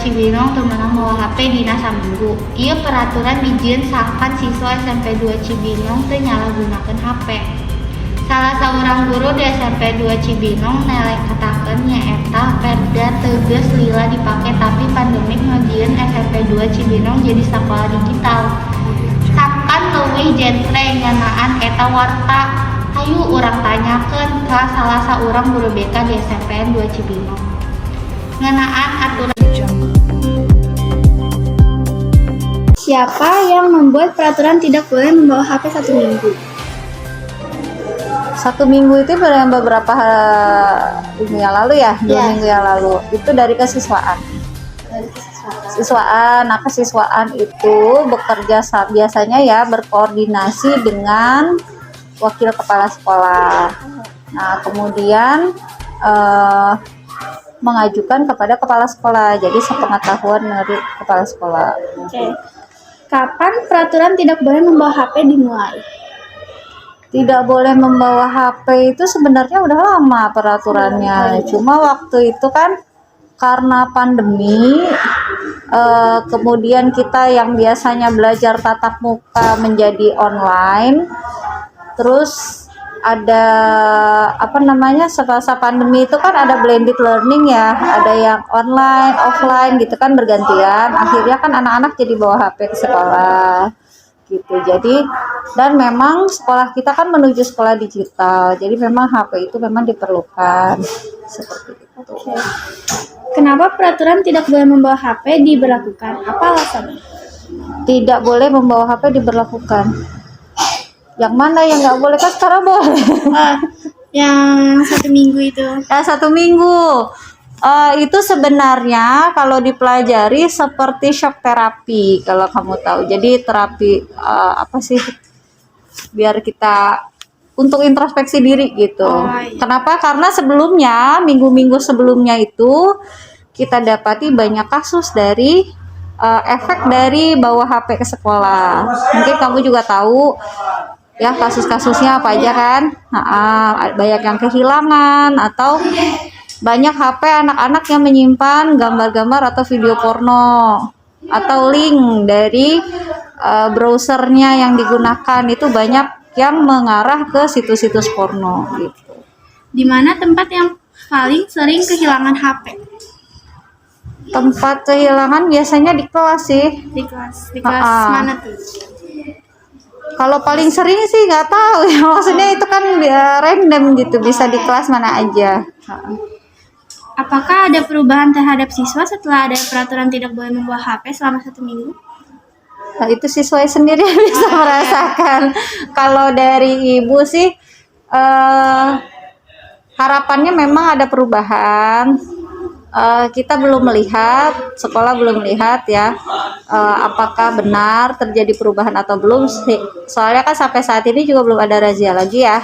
Cibinong temenang bawa HP dina saminggu. Ieu peraturan dijieun sakan siswa SMP 2 Cibinong teu nyalahgunakeun HP. Salah seorang guru di SMP 2 Cibinong nelekatakeun nyaeta perda teu geus lila dipake tapi pandemik ngajieun SMP 2 Cibinong jadi sakola digital. Sakan leuwih jentre ngeunaan eta warta. Hayu urang tanyakeun ka salah saurang guru BK di SMPN 2 Cibinong. Ngeunaan aturan. Siapa yang membuat peraturan tidak boleh membawa HP 1 minggu? 1 minggu itu beberapa minggu yang lalu ya, 2 minggu yang lalu. Itu dari kesiswaan. Kesiswaan itu bekerja biasanya ya berkoordinasi dengan wakil kepala sekolah. Nah, kemudian mengajukan kepada kepala sekolah. Jadi sepengetahuan dari kepala sekolah. Oke. Kapan peraturan tidak boleh membawa HP dimulai? Tidak boleh membawa HP itu sebenarnya udah lama peraturannya. Cuma waktu itu kan karena pandemi, kemudian kita yang biasanya belajar tatap muka menjadi online. Terus ada semasa pandemi itu kan ada blended learning ya, ada yang online, offline gitu kan bergantian. Akhirnya kan anak-anak jadi bawa HP ke sekolah gitu. Jadi dan memang sekolah kita kan menuju sekolah digital. Jadi memang HP itu memang diperlukan seperti itu. Oke. Kenapa peraturan tidak boleh membawa HP diberlakukan? Apa alasannya? Tidak boleh membawa HP diberlakukan. Yang mana yang nggak boleh? Kan sekarang boleh. Yang 1 minggu itu. Ya 1 minggu. Itu sebenarnya kalau dipelajari seperti shock terapi kalau kamu tahu. Jadi terapi biar kita untuk introspeksi diri gitu. Iya. Kenapa? Karena sebelumnya minggu-minggu sebelumnya itu kita dapati banyak kasus dari efek dari bawa HP ke sekolah. Mungkin kamu juga tahu ya kasus-kasusnya apa aja kan. Banyak yang kehilangan atau banyak HP anak-anak yang menyimpan gambar-gambar atau video porno atau link dari browsernya yang digunakan itu banyak yang mengarah ke situs-situs porno gitu. Di mana tempat yang paling sering kehilangan HP? Tempat kehilangan biasanya di kelas sih. Di kelas mana tuh? Kalau paling sering sih nggak tahu ya, maksudnya itu kan random gitu, bisa di kelas mana aja. Apakah ada perubahan terhadap siswa setelah ada peraturan tidak boleh membawa HP selama 1 minggu? Nah, itu siswa sendiri yang bisa merasakan. Kalau dari ibu sih harapannya memang ada perubahan. Kita belum melihat, sekolah belum melihat ya apakah benar terjadi perubahan atau belum. Soalnya kan sampai saat ini juga belum ada razia lagi ya.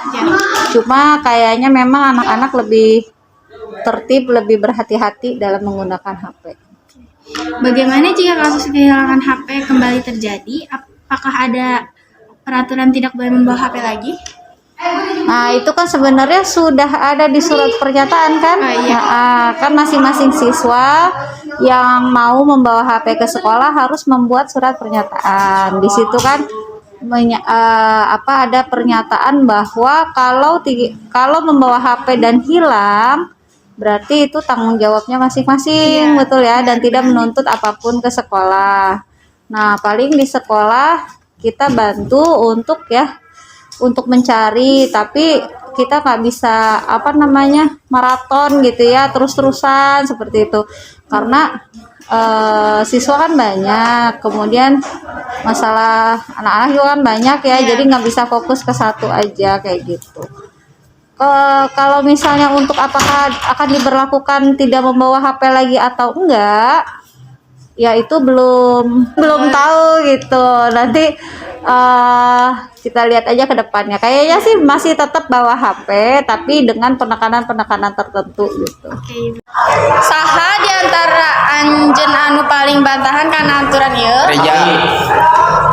Cuma kayaknya memang anak-anak lebih tertib, lebih berhati-hati dalam menggunakan HP. Bagaimana jika kasus kehilangan HP kembali terjadi? Apakah ada peraturan tidak boleh membawa HP lagi? Nah, itu kan sebenarnya sudah ada di surat pernyataan kan? Kan masing-masing siswa yang mau membawa HP ke sekolah harus membuat surat pernyataan. Di situ kan ada pernyataan bahwa kalau membawa HP dan hilang berarti itu tanggung jawabnya masing-masing, betul ya, dan tidak menuntut apapun ke sekolah. Nah, paling di sekolah kita bantu untuk mencari, tapi kita nggak bisa maraton gitu ya terus-terusan seperti itu karena siswa kan banyak, kemudian masalah anak-anak juga kan banyak ya, jadi nggak bisa fokus ke satu aja kayak gitu. Kalau misalnya untuk apakah akan diberlakukan tidak membawa HP lagi atau enggak, ya itu belum tahu gitu. Nanti kita lihat aja ke depannya. Kayaknya sih masih tetap bawa HP tapi dengan penekanan tertentu gitu. Saha di antara anjeun anu paling bantahan kana aturan ieu? Reja.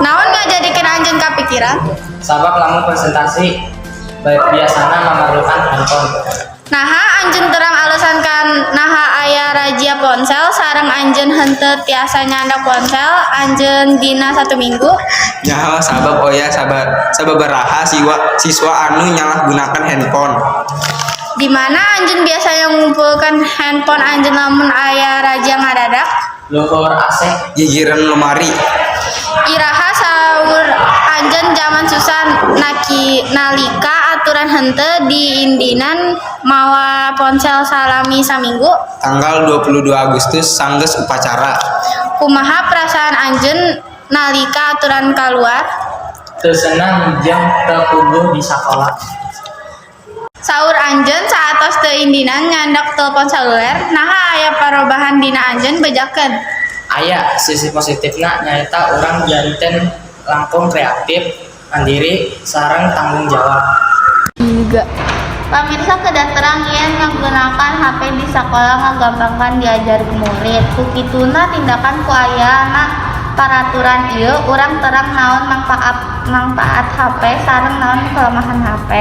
Naon ngajadikeun anjeun kapikiran? Sabab lamun presentasi baik biasana memerlukan handphone. Naha anjeun terang alasankan naha aya razia ponsel sareng anjeun henteu tiasa nyandak ponsel anjeun dina 1 minggu. Nyaho sabab oya sababaraha siswa anu nyalahgunakan handphone. Di mana anjeun biasanya ngumpulkan handphone anjeun lamun aya razia ngadadak? Luhur AC. Gigireun lemari. Iraha saur anjeun zaman susah nalika aturan henteu diindinan mawa ponsel salami saminggu. Tanggal 22 Agustus sanggeus upacara. Kumaha perasaan anjeun nalika aturan kaluar? Teu senang jam teu kudu di sakola. Saur anjeun saatos teu indinan nyandak telepon seluler, naha aya parobahan dina anjeun bejakeun? Aya sisi positifna nyaeta urang janten langkung kreatif, mandiri, sareng tanggung jawab. Pamirsa kedah terang yen nggunakan HP di sekolah ngagampangkan diajar ke murid. Kukituna tindakan ku ayana peraturan ieu urang terang naon manfaat HP sareng naon kelemahan HP.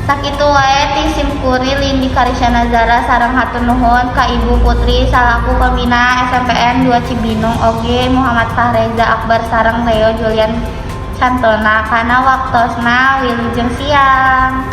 Sakitu wae ti simkuring Lindi Karisya Nazara sareng hatur nuhun ka Ibu Putri salaku pembina SMPN 2 Cibinong oge Muhammad Fahreza Akbar sareng Leo Julian Cantona kana waktosna wilujeng siang.